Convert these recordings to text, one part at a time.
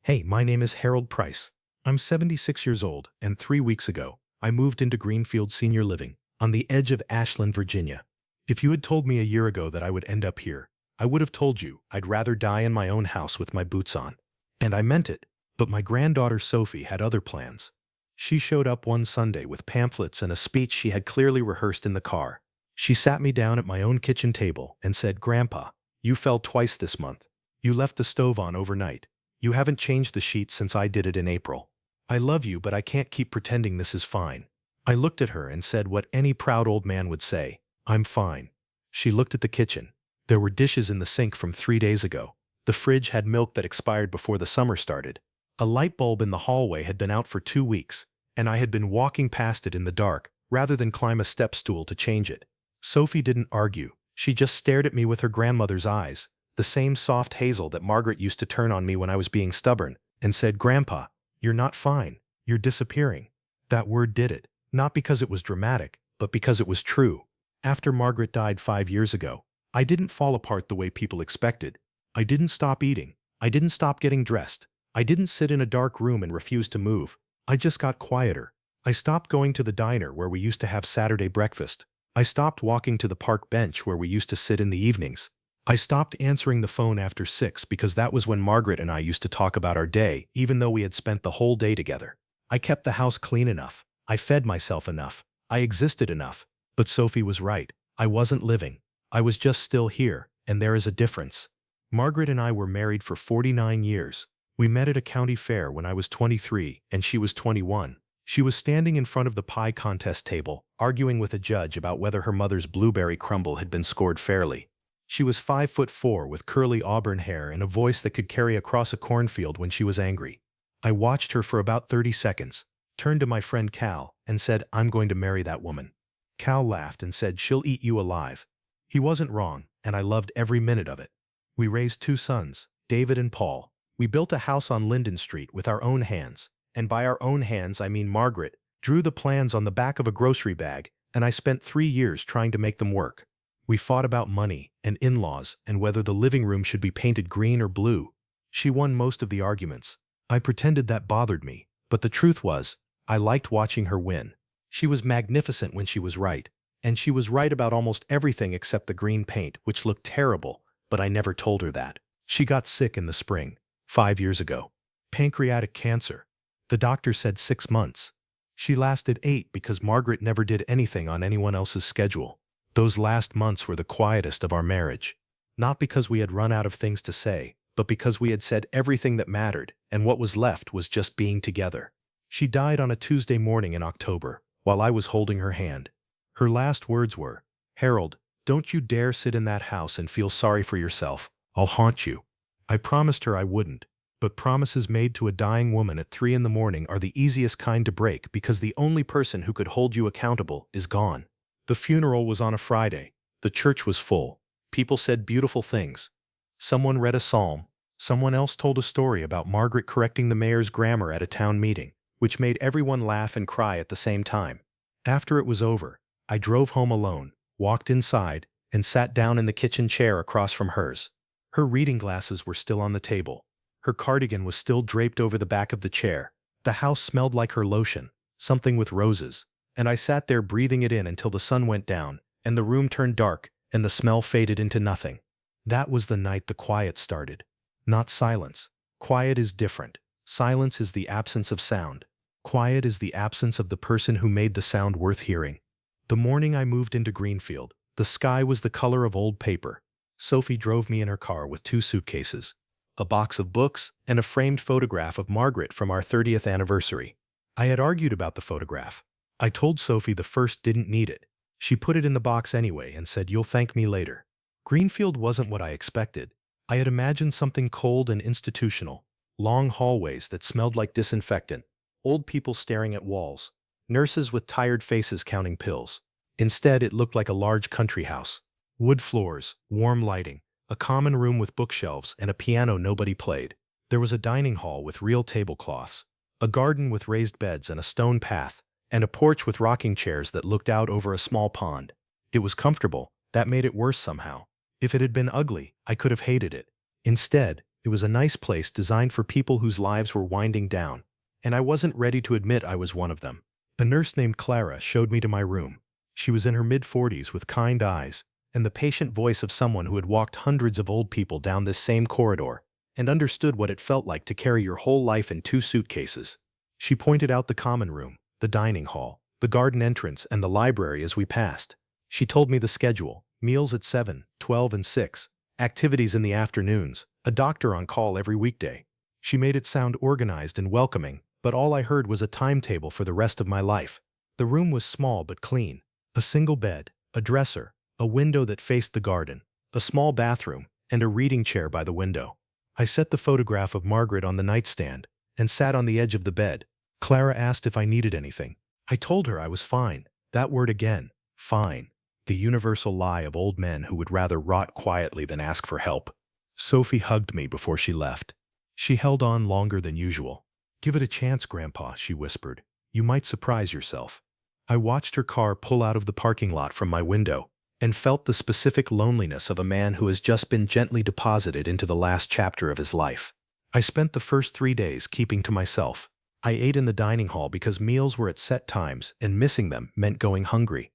Hey, my name is Harold Price. I'm 76 years old, and 3 weeks ago, I moved into Greenfield Senior Living, on the edge of Ashland, Virginia. If you had told me a year ago that I would end up here, I would have told you I'd rather die in my own house with my boots on. And I meant it, but my granddaughter Sophie had other plans. She showed up one Sunday with pamphlets and a speech she had clearly rehearsed in the car. She sat me down at my own kitchen table and said, "Grandpa, you fell twice this month. You left the stove on overnight. You haven't changed the sheets since I did it in April. I love you, but I can't keep pretending this is fine." I looked at her and said what any proud old man would say, "I'm fine." She looked at the kitchen. There were dishes in the sink from 3 days ago. The fridge had milk that expired before the summer started. A light bulb in the hallway had been out for 2 weeks, and I had been walking past it in the dark rather than climb a step stool to change it. Sophie didn't argue. She just stared at me with her grandmother's eyes, the same soft hazel that Margaret used to turn on me when I was being stubborn, and said, "Grandpa, you're not fine. You're disappearing." That word did it, not because it was dramatic, but because it was true. After Margaret died 5 years ago, I didn't fall apart the way people expected. I didn't stop eating. I didn't stop getting dressed. I didn't sit in a dark room and refuse to move. I just got quieter. I stopped going to the diner where we used to have Saturday breakfast. I stopped walking to the park bench where we used to sit in the evenings. I stopped answering the phone after 6 because that was when Margaret and I used to talk about our day, even though we had spent the whole day together. I kept the house clean enough. I fed myself enough. I existed enough. But Sophie was right. I wasn't living. I was just still here, and there is a difference. Margaret and I were married for 49 years. We met at a county fair when I was 23 and she was 21. She was standing in front of the pie contest table, arguing with a judge about whether her mother's blueberry crumble had been scored fairly. She was 5'4" with curly auburn hair and a voice that could carry across a cornfield when she was angry. I watched her for about 30 seconds, turned to my friend Cal, and said, "I'm going to marry that woman." Cal laughed and said, "She'll eat you alive." He wasn't wrong, and I loved every minute of it. We raised 2 sons, David and Paul. We built a house on Linden Street with our own hands, and by our own hands I mean Margaret drew the plans on the back of a grocery bag, and I spent 3 years trying to make them work. We fought about money and in-laws and whether the living room should be painted green or blue. She won most of the arguments. I pretended that bothered me, but the truth was, I liked watching her win. She was magnificent when she was right, and she was right about almost everything except the green paint, which looked terrible, but I never told her that. She got sick in the spring, 5 years ago. Pancreatic cancer. The doctor said 6 months. She lasted 8 because Margaret never did anything on anyone else's schedule. Those last months were the quietest of our marriage. Not because we had run out of things to say, but because we had said everything that mattered, and what was left was just being together. She died on a Tuesday morning in October, while I was holding her hand. Her last words were, "Harold, don't you dare sit in that house and feel sorry for yourself. I'll haunt you." I promised her I wouldn't, but promises made to a dying woman at 3 in the morning are the easiest kind to break because the only person who could hold you accountable is gone. The funeral was on a Friday. The church was full. People said beautiful things. Someone read a psalm. Someone else told a story about Margaret correcting the mayor's grammar at a town meeting, which made everyone laugh and cry at the same time. After it was over, I drove home alone, walked inside, and sat down in the kitchen chair across from hers. Her reading glasses were still on the table. Her cardigan was still draped over the back of the chair. The house smelled like her lotion, something with roses. And I sat there breathing it in until the sun went down, and the room turned dark, and the smell faded into nothing. That was the night the quiet started. Not silence. Quiet is different. Silence is the absence of sound. Quiet is the absence of the person who made the sound worth hearing. The morning I moved into Greenfield, the sky was the color of old paper. Sophie drove me in her car with 2 suitcases, a box of books, and a framed photograph of Margaret from our 30th anniversary. I had argued about the photograph. I told Sophie the first didn't need it. She put it in the box anyway and said, "You'll thank me later." Greenfield wasn't what I expected. I had imagined something cold and institutional, long hallways that smelled like disinfectant, old people staring at walls, nurses with tired faces counting pills. Instead, it looked like a large country house. Wood floors, warm lighting, a common room with bookshelves and a piano nobody played. There was a dining hall with real tablecloths, a garden with raised beds and a stone path, and a porch with rocking chairs that looked out over a small pond. It was comfortable. That made it worse somehow. If it had been ugly, I could have hated it. Instead, It was a nice place designed for people whose lives were winding down, and I wasn't ready to admit I was one of them. A nurse named Clara showed me to my room. She was in her mid-40s with kind eyes and the patient voice of someone who had walked hundreds of old people down this same corridor and understood what it felt like to carry your whole life in 2 suitcases. She pointed out the common room, the dining hall, the garden entrance, and the library as we passed. She told me the schedule: meals at 7, 12, and 6, activities in the afternoons, a doctor on call every weekday. She made it sound organized and welcoming, but all I heard was a timetable for the rest of my life. The room was small but clean. A single bed, a dresser, a window that faced the garden, a small bathroom, and a reading chair by the window. I set the photograph of Margaret on the nightstand and sat on the edge of the bed. Clara asked if I needed anything. I told her I was fine. That word again, fine. The universal lie of old men who would rather rot quietly than ask for help. Sophie hugged me before she left. She held on longer than usual. "Give it a chance, Grandpa," she whispered. "You might surprise yourself." I watched her car pull out of the parking lot from my window and felt the specific loneliness of a man who has just been gently deposited into the last chapter of his life. I spent the first 3 days keeping to myself. I ate in the dining hall because meals were at set times and missing them meant going hungry.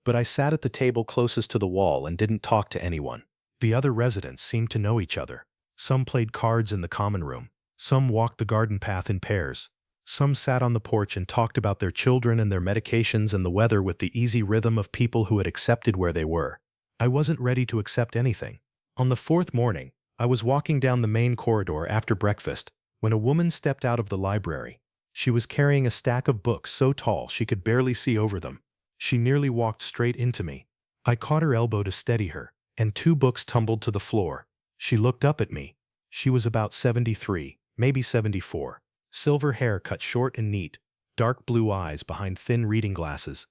But I sat at the table closest to the wall and didn't talk to anyone. The other residents seemed to know each other. Some played cards in the common room. Some walked the garden path in pairs. Some sat on the porch and talked about their children and their medications and the weather with the easy rhythm of people who had accepted where they were. I wasn't ready to accept anything. On the 4th morning, I was walking down the main corridor after breakfast when a woman stepped out of the library. She was carrying a stack of books so tall she could barely see over them. She nearly walked straight into me. I caught her elbow to steady her, and 2 books tumbled to the floor. She looked up at me. She was about 73, maybe 74. Silver hair cut short and neat, dark blue eyes behind thin reading glasses.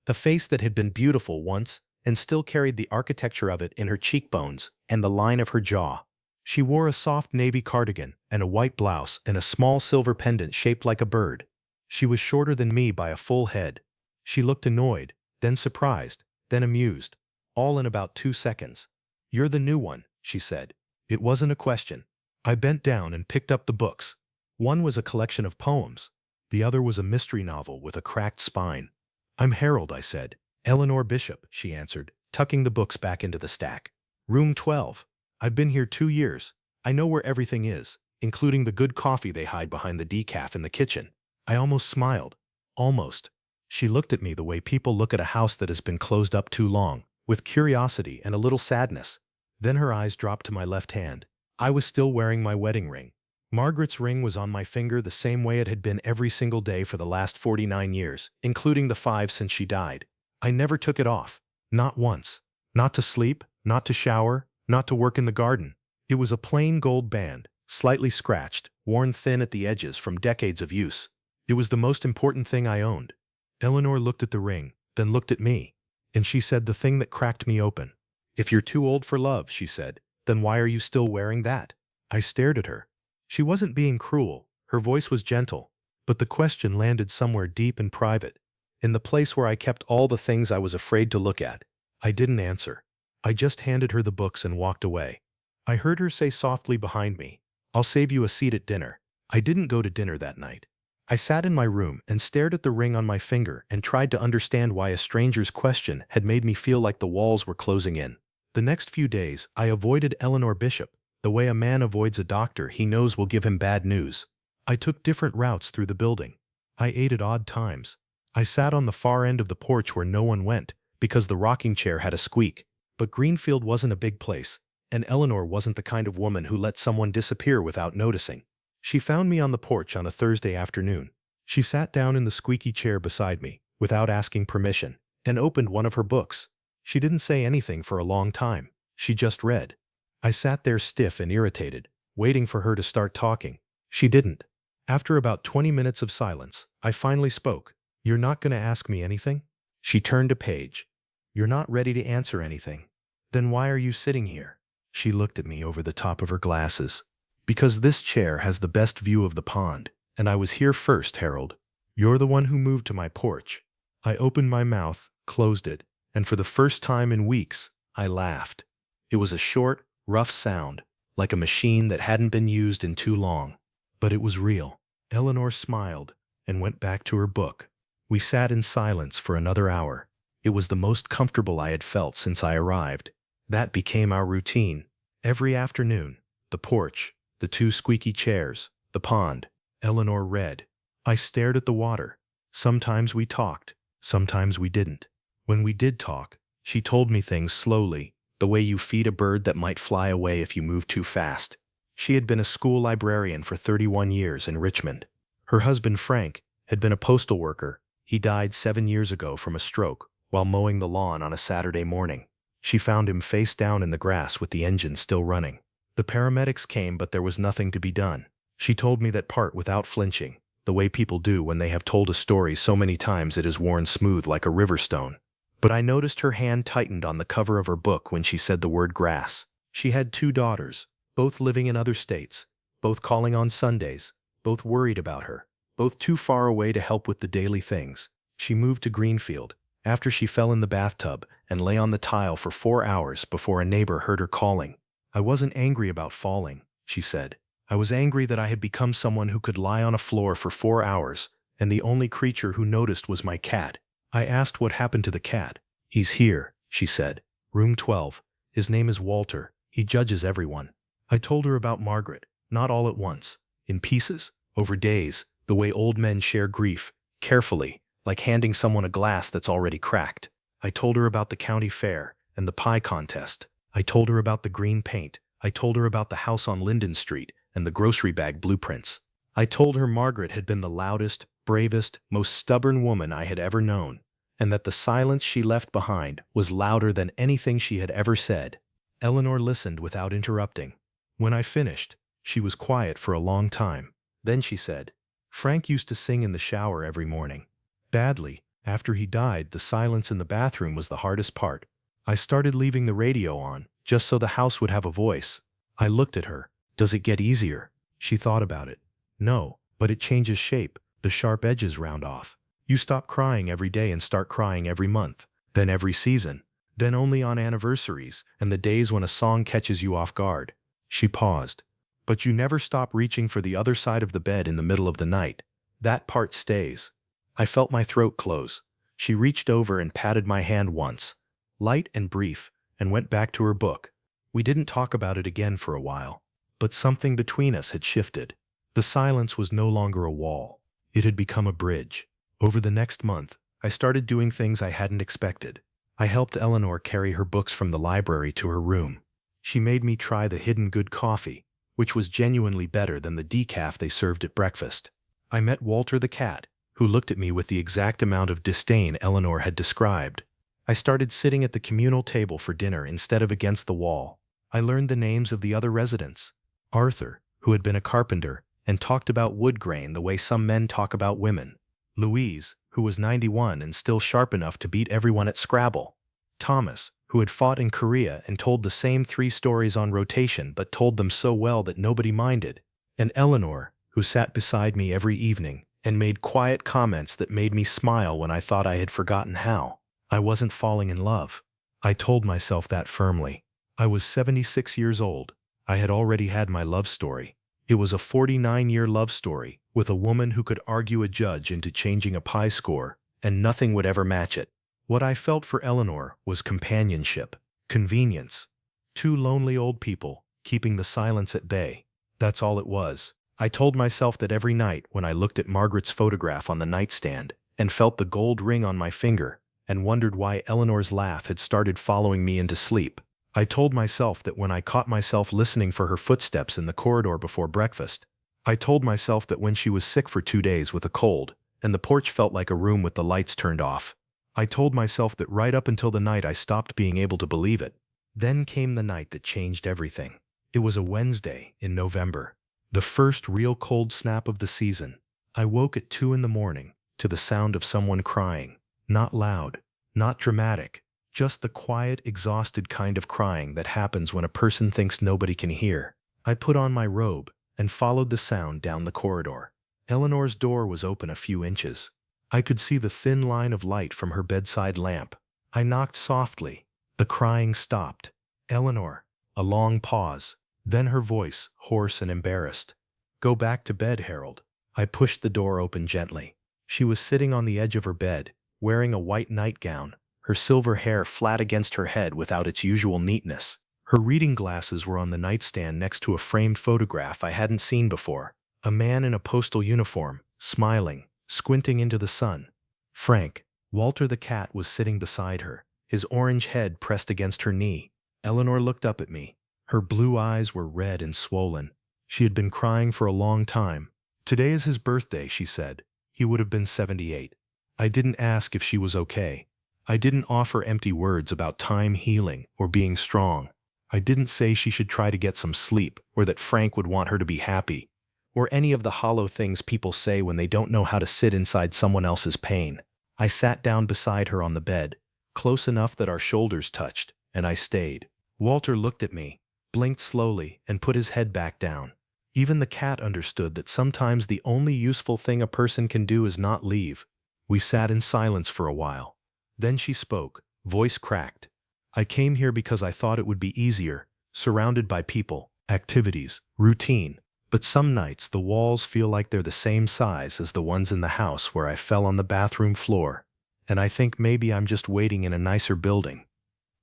A face that had been beautiful once and still carried the architecture of it in her cheekbones and the line of her jaw. She wore a soft navy cardigan and a white blouse and a small silver pendant shaped like a bird. She was shorter than me by a full head. She looked annoyed, then surprised, then amused, all in about 2 seconds. "You're the new one," she said. It wasn't a question. I bent down and picked up the books. One was a collection of poems. The other was a mystery novel with a cracked spine. "I'm Harold," I said. "Eleanor Bishop," she answered, tucking the books back into the stack. "Room 12. I've been here 2 years. I know where everything is, including the good coffee they hide behind the decaf in the kitchen." I almost smiled. Almost. She looked at me the way people look at a house that has been closed up too long, with curiosity and a little sadness. Then her eyes dropped to my left hand. I was still wearing my wedding ring. Margaret's ring was on my finger the same way it had been every single day for the last 49 years, including the 5 since she died. I never took it off. Not once. Not to sleep, not to shower, not to work in the garden. It was a plain gold band, slightly scratched, worn thin at the edges from decades of use. It was the most important thing I owned. Eleanor looked at the ring, then looked at me, and she said the thing that cracked me open. "If you're too old for love," she said, "then why are you still wearing that?" I stared at her. She wasn't being cruel. Her voice was gentle, but the question landed somewhere deep and private, in the place where I kept all the things I was afraid to look at. I didn't answer. I just handed her the books and walked away. I heard her say softly behind me, "I'll save you a seat at dinner." I didn't go to dinner that night. I sat in my room and stared at the ring on my finger and tried to understand why a stranger's question had made me feel like the walls were closing in. The next few days, I avoided Eleanor Bishop, the way a man avoids a doctor he knows will give him bad news. I took different routes through the building. I ate at odd times. I sat on the far end of the porch where no one went, because the rocking chair had a squeak. But Greenfield wasn't a big place, and Eleanor wasn't the kind of woman who let someone disappear without noticing. She found me on the porch on a Thursday afternoon. She sat down in the squeaky chair beside me, without asking permission, and opened one of her books. She didn't say anything for a long time. She just read. I sat there stiff and irritated, waiting for her to start talking. She didn't. After about 20 minutes of silence, I finally spoke. "You're not going to ask me anything?" She turned a page. "You're not ready to answer anything. Then why are you sitting here?" She looked at me over the top of her glasses. "Because this chair has the best view of the pond, and I was here first, Harold. You're the one who moved to my porch." I opened my mouth, closed it, and for the first time in weeks, I laughed. It was a short, rough sound, like a machine that hadn't been used in too long. But it was real. Eleanor smiled and went back to her book. We sat in silence for another hour. It was the most comfortable I had felt since I arrived. That became our routine. Every afternoon, the porch, the two squeaky chairs, the pond. Eleanor read. I stared at the water. Sometimes we talked, sometimes we didn't. When we did talk, she told me things slowly, the way you feed a bird that might fly away if you move too fast. She had been a school librarian for 31 years in Richmond. Her husband, Frank, had been a postal worker. He died 7 years ago from a stroke while mowing the lawn on a Saturday morning. She found him face down in the grass with the engine still running. The paramedics came, but there was nothing to be done. She told me that part without flinching, the way people do when they have told a story so many times it is worn smooth like a river stone. But I noticed her hand tightened on the cover of her book when she said the word grass. She had 2 daughters, both living in other states, both calling on Sundays, both worried about her, both too far away to help with the daily things. She moved to Greenfield after she fell in the bathtub and lay on the tile for 4 hours before a neighbor heard her calling. I wasn't angry about falling, she said. I was angry that I had become someone who could lie on a floor for 4 hours, and the only creature who noticed was my cat. I asked what happened to the cat. He's here, she said. Room 12. His name is Walter. He judges everyone. I told her about Margaret, not all at once, in pieces, over days, the way old men share grief, carefully, like handing someone a glass that's already cracked. I told her about the county fair and the pie contest. I told her about the green paint. I told her about the house on Linden Street and the grocery bag blueprints. I told her Margaret had been the loudest, bravest, most stubborn woman I had ever known, and that the silence she left behind was louder than anything she had ever said. Eleanor listened without interrupting. When I finished, she was quiet for a long time. Then she said, Frank used to sing in the shower every morning. Badly. After he died, the silence in the bathroom was the hardest part. I started leaving the radio on, just so the house would have a voice. I looked at her. Does it get easier? She thought about it. No, but it changes shape. The sharp edges round off. You stop crying every day and start crying every month, then every season, then only on anniversaries and the days when a song catches you off guard. She paused. But you never stop reaching for the other side of the bed in the middle of the night. That part stays. I felt my throat close. She reached over and patted my hand once, light and brief, and went back to her book. We didn't talk about it again for a while, but something between us had shifted. The silence was no longer a wall. It had become a bridge. Over the next month, I started doing things I hadn't expected. I helped Eleanor carry her books from the library to her room. She made me try the Hidden Good coffee, which was genuinely better than the decaf they served at breakfast. I met Walter the cat, who looked at me with the exact amount of disdain Eleanor had described. I started sitting at the communal table for dinner instead of against the wall. I learned the names of the other residents. Arthur, who had been a carpenter, and talked about wood grain the way some men talk about women. Louise, who was 91 and still sharp enough to beat everyone at Scrabble. Thomas, who had fought in Korea and told the same 3 stories on rotation but told them so well that nobody minded. And Eleanor, who sat beside me every evening and made quiet comments that made me smile when I thought I had forgotten how. I wasn't falling in love. I told myself that firmly. I was 76 years old. I had already had my love story. It was a 49-year love story with a woman who could argue a judge into changing a pie score, and nothing would ever match it. What I felt for Eleanor was companionship, convenience. 2 lonely old people keeping the silence at bay. That's all it was. I told myself that every night when I looked at Margaret's photograph on the nightstand and felt the gold ring on my finger and wondered why Eleanor's laugh had started following me into sleep. I told myself that when I caught myself listening for her footsteps in the corridor before breakfast. I told myself that when she was sick for 2 days with a cold and the porch felt like a room with the lights turned off. I told myself that right up until the night I stopped being able to believe it. Then came the night that changed everything. It was a Wednesday in November. The first real cold snap of the season. I woke at 2 in the morning to the sound of someone crying. Not loud, not dramatic, just the quiet, exhausted kind of crying that happens when a person thinks nobody can hear. I put on my robe and followed the sound down the corridor. Eleanor's door was open a few inches. I could see the thin line of light from her bedside lamp. I knocked softly. The crying stopped. Eleanor. A long pause. Then her voice, hoarse and embarrassed. "Go back to bed, Harold." I pushed the door open gently. She was sitting on the edge of her bed, wearing a white nightgown, her silver hair flat against her head without its usual neatness. Her reading glasses were on the nightstand next to a framed photograph I hadn't seen before. A man in a postal uniform, smiling, squinting into the sun. Frank, Walter the cat, was sitting beside her, his orange head pressed against her knee. Eleanor looked up at me. Her blue eyes were red and swollen. She had been crying for a long time. "Today is his birthday," she said. "He would have been 78. I didn't ask if she was okay. I didn't offer empty words about time healing or being strong. I didn't say she should try to get some sleep or that Frank would want her to be happy, or any of the hollow things people say when they don't know how to sit inside someone else's pain. I sat down beside her on the bed, close enough that our shoulders touched, and I stayed. Walter looked at me, blinked slowly, and put his head back down. Even the cat understood that sometimes the only useful thing a person can do is not leave. We sat in silence for a while. Then she spoke, voice cracked. "I came here because I thought it would be easier, surrounded by people, activities, routine. But some nights the walls feel like they're the same size as the ones in the house where I fell on the bathroom floor. And I think maybe I'm just waiting in a nicer building."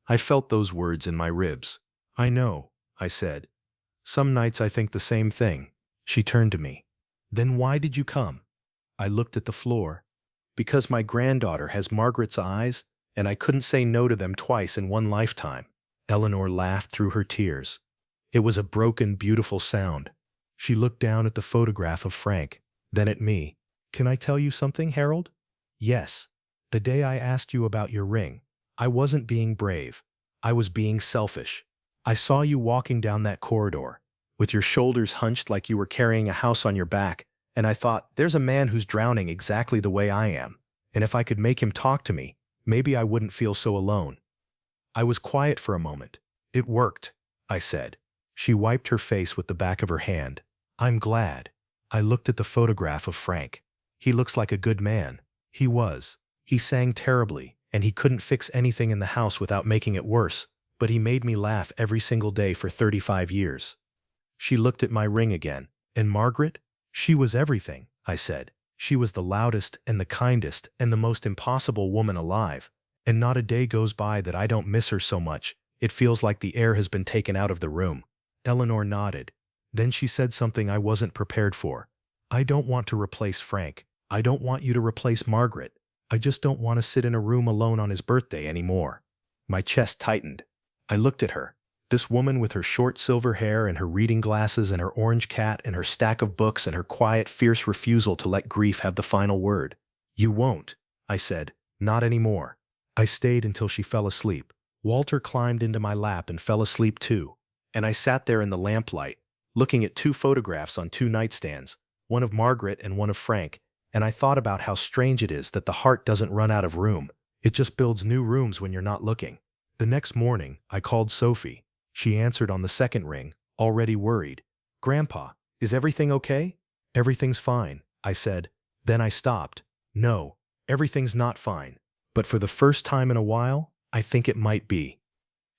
I felt those words in my ribs. "I know," I said. "Some nights I think the same thing." She turned to me. "Then why did you come?" I looked at the floor. "Because my granddaughter has Margaret's eyes, and I couldn't say no to them twice in one lifetime." Eleanor laughed through her tears. It was a broken, beautiful sound. She looked down at the photograph of Frank, then at me. "Can I tell you something, Harold?" "Yes. The day I asked you about your ring, I wasn't being brave. I was being selfish. I saw you walking down that corridor, with your shoulders hunched like you were carrying a house on your back, and I thought, there's a man who's drowning exactly the way I am, and if I could make him talk to me, maybe I wouldn't feel so alone." I was quiet for a moment. "It worked," I said. She wiped her face with the back of her hand. "I'm glad." I looked at the photograph of Frank. "He looks like a good man." He was. He sang terribly, and he couldn't fix anything in the house without making it worse, but he made me laugh every single day for 35 years. She looked at my ring again. "And Margaret?" "She was everything," I said. "She was the loudest and the kindest and the most impossible woman alive, and not a day goes by that I don't miss her so much. It feels like the air has been taken out of the room." Eleanor nodded. Then she said something I wasn't prepared for. "I don't want to replace Frank. I don't want you to replace Margaret. I just don't want to sit in a room alone on his birthday anymore." My chest tightened. I looked at her. This woman with her short silver hair and her reading glasses and her orange cat and her stack of books and her quiet, fierce refusal to let grief have the final word. "You won't," I said. "Not anymore." I stayed until she fell asleep. Walter climbed into my lap and fell asleep too. And I sat there in the lamplight, looking at two photographs on two nightstands, one of Margaret and one of Frank, and I thought about how strange it is that the heart doesn't run out of room. It just builds new rooms when you're not looking. The next morning, I called Sophie. She answered on the second ring, already worried. "Grandpa, is everything okay?" "Everything's fine," I said. Then I stopped. "No, everything's not fine. But for the first time in a while, I think it might be."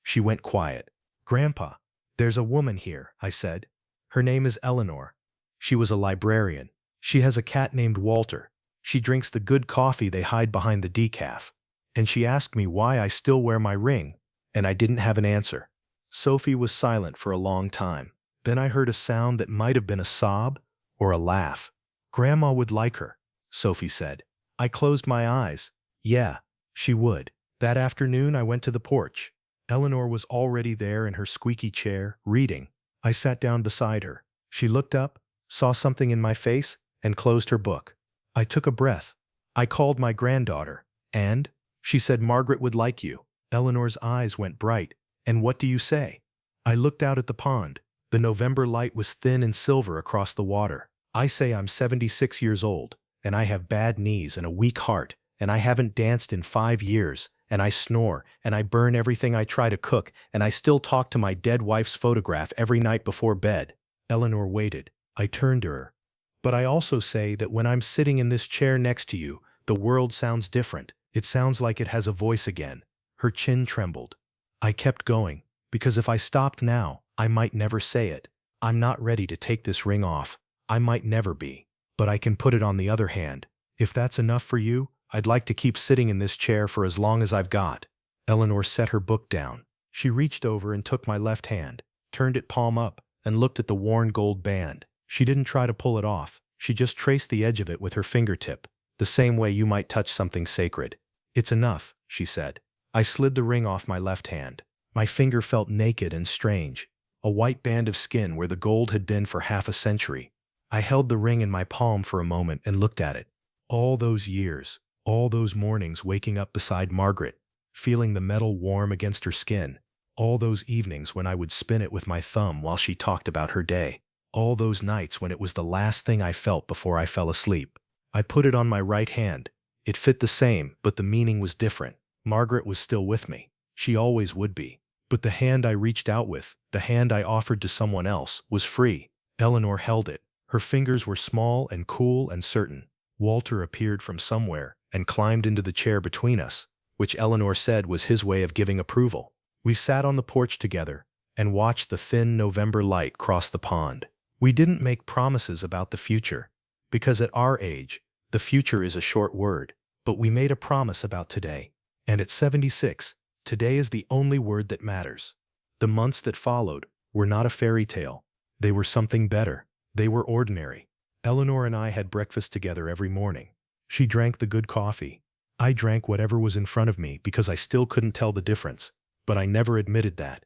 She went quiet. "Grandpa, there's a woman here," I said. "Her name is Eleanor. She was a librarian. She has a cat named Walter. She drinks the good coffee they hide behind the decaf. And she asked me why I still wear my ring, and I didn't have an answer." Sophie was silent for a long time. Then I heard a sound that might have been a sob or a laugh. "Grandma would like her," Sophie said. I closed my eyes. Yeah, she would. That afternoon I went to the porch. Eleanor was already there in her squeaky chair, reading. I sat down beside her. She looked up, saw something in my face, and closed her book. I took a breath. I called my granddaughter, and she said Margaret would like you. Eleanor's eyes went bright. "And what do you say?" I looked out at the pond. The November light was thin and silver across the water. "I say I'm 76 years old, and I have bad knees and a weak heart, and I haven't danced in 5 years, and I snore, and I burn everything I try to cook, and I still talk to my dead wife's photograph every night before bed." Eleanor waited. I turned to her. "But I also say that when I'm sitting in this chair next to you, the world sounds different. It sounds like it has a voice again." Her chin trembled. I kept going, because if I stopped now, I might never say it. I'm not ready to take this ring off. I might never be. But I can put it on the other hand. If that's enough for you, I'd like to keep sitting in this chair for as long as I've got." Eleanor set her book down. She reached over and took my left hand, turned it palm up, and looked at the worn gold band. She didn't try to pull it off. She just traced the edge of it with her fingertip, the same way you might touch something sacred. "It's enough," she said. I slid the ring off my left hand. My finger felt naked and strange, a white band of skin where the gold had been for half a century. I held the ring in my palm for a moment and looked at it. All those years, all those mornings waking up beside Margaret, feeling the metal warm against her skin, all those evenings when I would spin it with my thumb while she talked about her day, all those nights when it was the last thing I felt before I fell asleep. I put it on my right hand. It fit the same, but the meaning was different. Margaret was still with me. She always would be. But the hand I reached out with, the hand I offered to someone else, was free. Eleanor held it. Her fingers were small and cool and certain. Walter appeared from somewhere and climbed into the chair between us, which Eleanor said was his way of giving approval. We sat on the porch together and watched the thin November light cross the pond. We didn't make promises about the future, because at our age, the future is a short word, but we made a promise about today. And at 76, today is the only word that matters. The months that followed were not a fairy tale. They were something better. They were ordinary. Eleanor and I had breakfast together every morning. She drank the good coffee. I drank whatever was in front of me because I still couldn't tell the difference, but I never admitted that.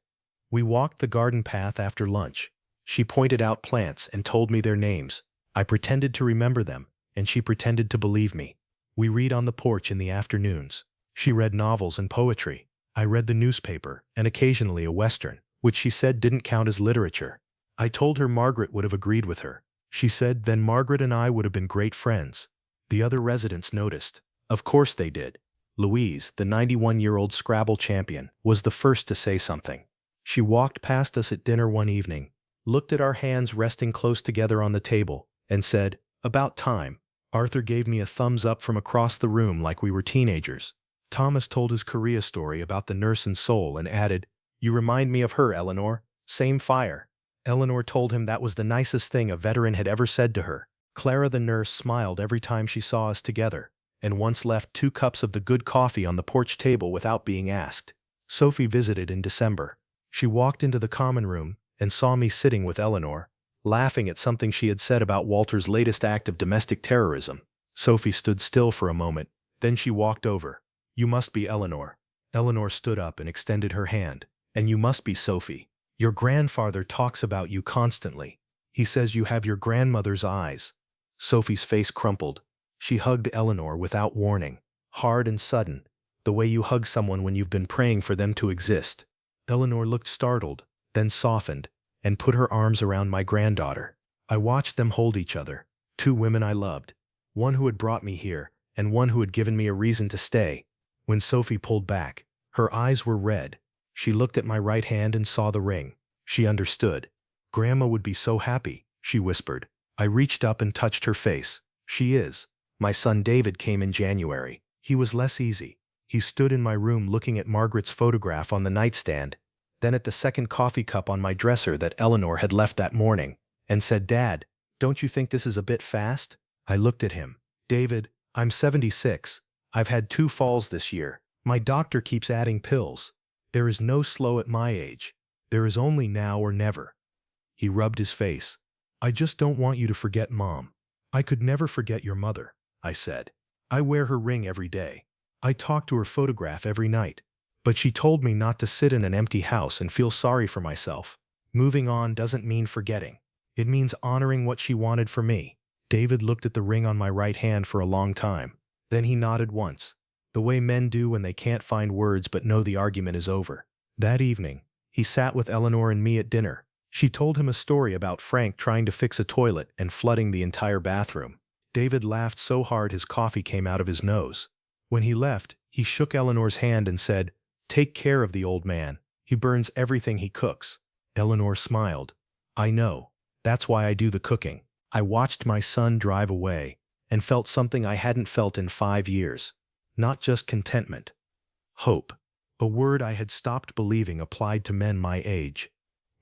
We walked the garden path after lunch. She pointed out plants and told me their names. I pretended to remember them, and she pretended to believe me. We read on the porch in the afternoons. She read novels and poetry. I read the newspaper and occasionally a Western, which she said didn't count as literature. I told her Margaret would have agreed with her. She said then Margaret and I would have been great friends. The other residents noticed. Of course they did. Louise, the 91-year-old Scrabble champion, was the first to say something. She walked past us at dinner one evening, looked at our hands resting close together on the table, and said, "About time." Arthur gave me a thumbs up from across the room like we were teenagers. Thomas told his Korea story about the nurse in Seoul and added, "You remind me of her, Eleanor. Same fire." Eleanor told him that was the nicest thing a veteran had ever said to her. Clara the nurse smiled every time she saw us together, and once left 2 cups of the good coffee on the porch table without being asked. Sophie visited in December. She walked into the common room and saw me sitting with Eleanor, laughing at something she had said about Walter's latest act of domestic terrorism. Sophie stood still for a moment, then she walked over. "You must be Eleanor." Eleanor stood up and extended her hand. "And you must be Sophie. Your grandfather talks about you constantly. He says you have your grandmother's eyes." Sophie's face crumpled. She hugged Eleanor without warning, hard and sudden, the way you hug someone when you've been praying for them to exist. Eleanor looked startled, then softened, and put her arms around my granddaughter. I watched them hold each other, 2 women I loved, one who had brought me here, and one who had given me a reason to stay. When Sophie pulled back, her eyes were red. She looked at my right hand and saw the ring. She understood. "Grandma would be so happy," she whispered. I reached up and touched her face. "She is." My son David came in January. He was less easy. He stood in my room looking at Margaret's photograph on the nightstand, then at the second coffee cup on my dresser that Eleanor had left that morning, and said, "Dad, don't you think this is a bit fast?" I looked at him. "David, I'm 76. I've had 2 falls this year. My doctor keeps adding pills. There is no slow at my age. There is only now or never." He rubbed his face. "I just don't want you to forget Mom." "I could never forget your mother," I said. "I wear her ring every day. I talk to her photograph every night. But she told me not to sit in an empty house and feel sorry for myself. Moving on doesn't mean forgetting. It means honoring what she wanted for me." David looked at the ring on my right hand for a long time. Then he nodded once, the way men do when they can't find words but know the argument is over. That evening, he sat with Eleanor and me at dinner. She told him a story about Frank trying to fix a toilet and flooding the entire bathroom. David laughed so hard his coffee came out of his nose. When he left, he shook Eleanor's hand and said, "Take care of the old man. He burns everything he cooks." Eleanor smiled. "I know. That's why I do the cooking." I watched my son drive away and felt something I hadn't felt in 5 years. Not just contentment. Hope. A word I had stopped believing applied to men my age.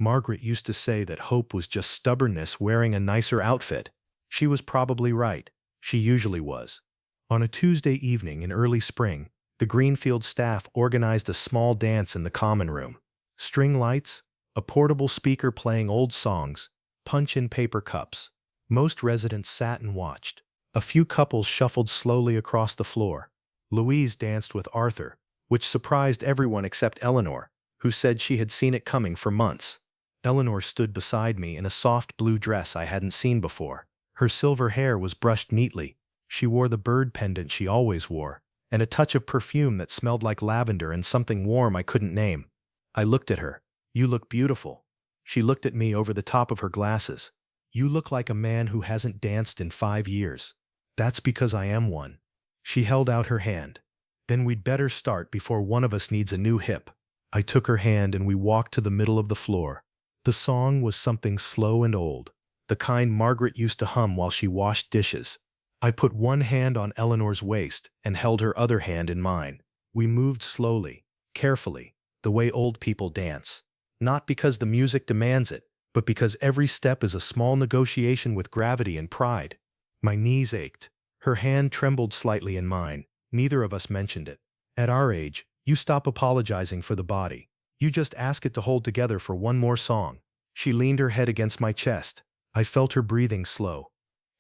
Margaret used to say that hope was just stubbornness wearing a nicer outfit. She was probably right. She usually was. On a Tuesday evening in early spring, the Greenfield staff organized a small dance in the common room. String lights, a portable speaker playing old songs, punch in paper cups. Most residents sat and watched. A few couples shuffled slowly across the floor. Louise danced with Arthur, which surprised everyone except Eleanor, who said she had seen it coming for months. Eleanor stood beside me in a soft blue dress I hadn't seen before. Her silver hair was brushed neatly. She wore the bird pendant she always wore, and a touch of perfume that smelled like lavender and something warm I couldn't name. I looked at her. "You look beautiful." She looked at me over the top of her glasses. "You look like a man who hasn't danced in 5 years. That's because I am one." She held out her hand. "Then we'd better start before one of us needs a new hip." I took her hand and we walked to the middle of the floor. The song was something slow and old, the kind Margaret used to hum while she washed dishes. I put one hand on Eleanor's waist and held her other hand in mine. We moved slowly, carefully, the way old people dance. Not because the music demands it, but because every step is a small negotiation with gravity and pride. My knees ached. Her hand trembled slightly in mine. Neither of us mentioned it. At our age, you stop apologizing for the body. You just ask it to hold together for one more song. She leaned her head against my chest. I felt her breathing slow.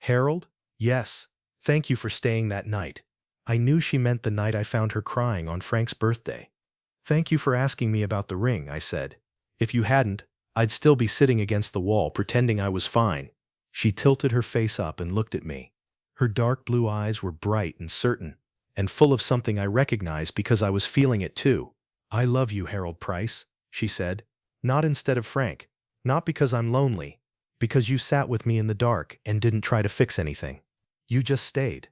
"Harold?" "Yes. Thank you for staying that night." I knew she meant the night I found her crying on Frank's birthday. "Thank you for asking me about the ring," I said. "If you hadn't, I'd still be sitting against the wall pretending I was fine." She tilted her face up and looked at me. Her dark blue eyes were bright and certain, and full of something I recognized because I was feeling it too. "I love you, Harold Price," she said. "Not instead of Frank. Not because I'm lonely. Because you sat with me in the dark and didn't try to fix anything. You just stayed."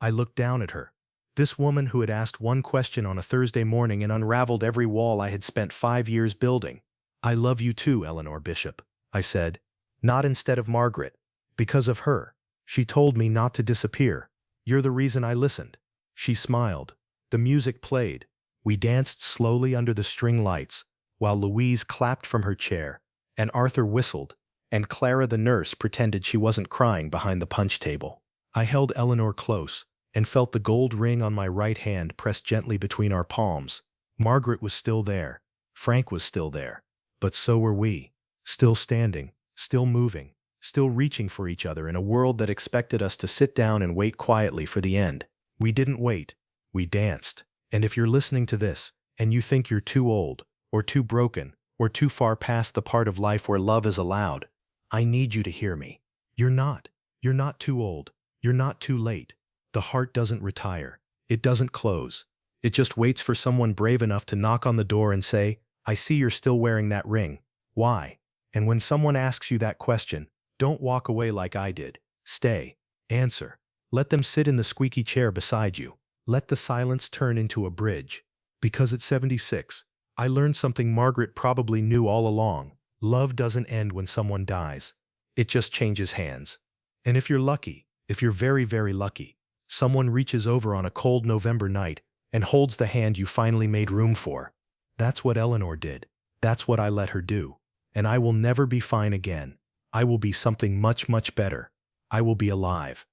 I looked down at her. This woman who had asked one question on a Thursday morning and unraveled every wall I had spent 5 years building. "I love you too, Eleanor Bishop," I said. "Not instead of Margaret. Because of her. She told me not to disappear. You're the reason I listened." She smiled. The music played. We danced slowly under the string lights, while Louise clapped from her chair, and Arthur whistled, and Clara the nurse pretended she wasn't crying behind the punch table. I held Eleanor close, and felt the gold ring on my right hand pressed gently between our palms. Margaret was still there. Frank was still there. But so were we. Still standing, still moving, still reaching for each other in a world that expected us to sit down and wait quietly for the end. We didn't wait. We danced. And if you're listening to this, and you think you're too old, or too broken, or too far past the part of life where love is allowed, I need you to hear me. You're not. You're not too old. You're not too late. The heart doesn't retire. It doesn't close. It just waits for someone brave enough to knock on the door and say, "I see you're still wearing that ring. Why?" And when someone asks you that question, don't walk away like I did. Stay. Answer. Let them sit in the squeaky chair beside you. Let the silence turn into a bridge. Because at 76, I learned something Margaret probably knew all along. Love doesn't end when someone dies. It just changes hands. And if you're lucky, if you're very, very lucky, someone reaches over on a cold November night and holds the hand you finally made room for. That's what Eleanor did. That's what I let her do. And I will never be fine again. I will be something much, much better. I will be alive.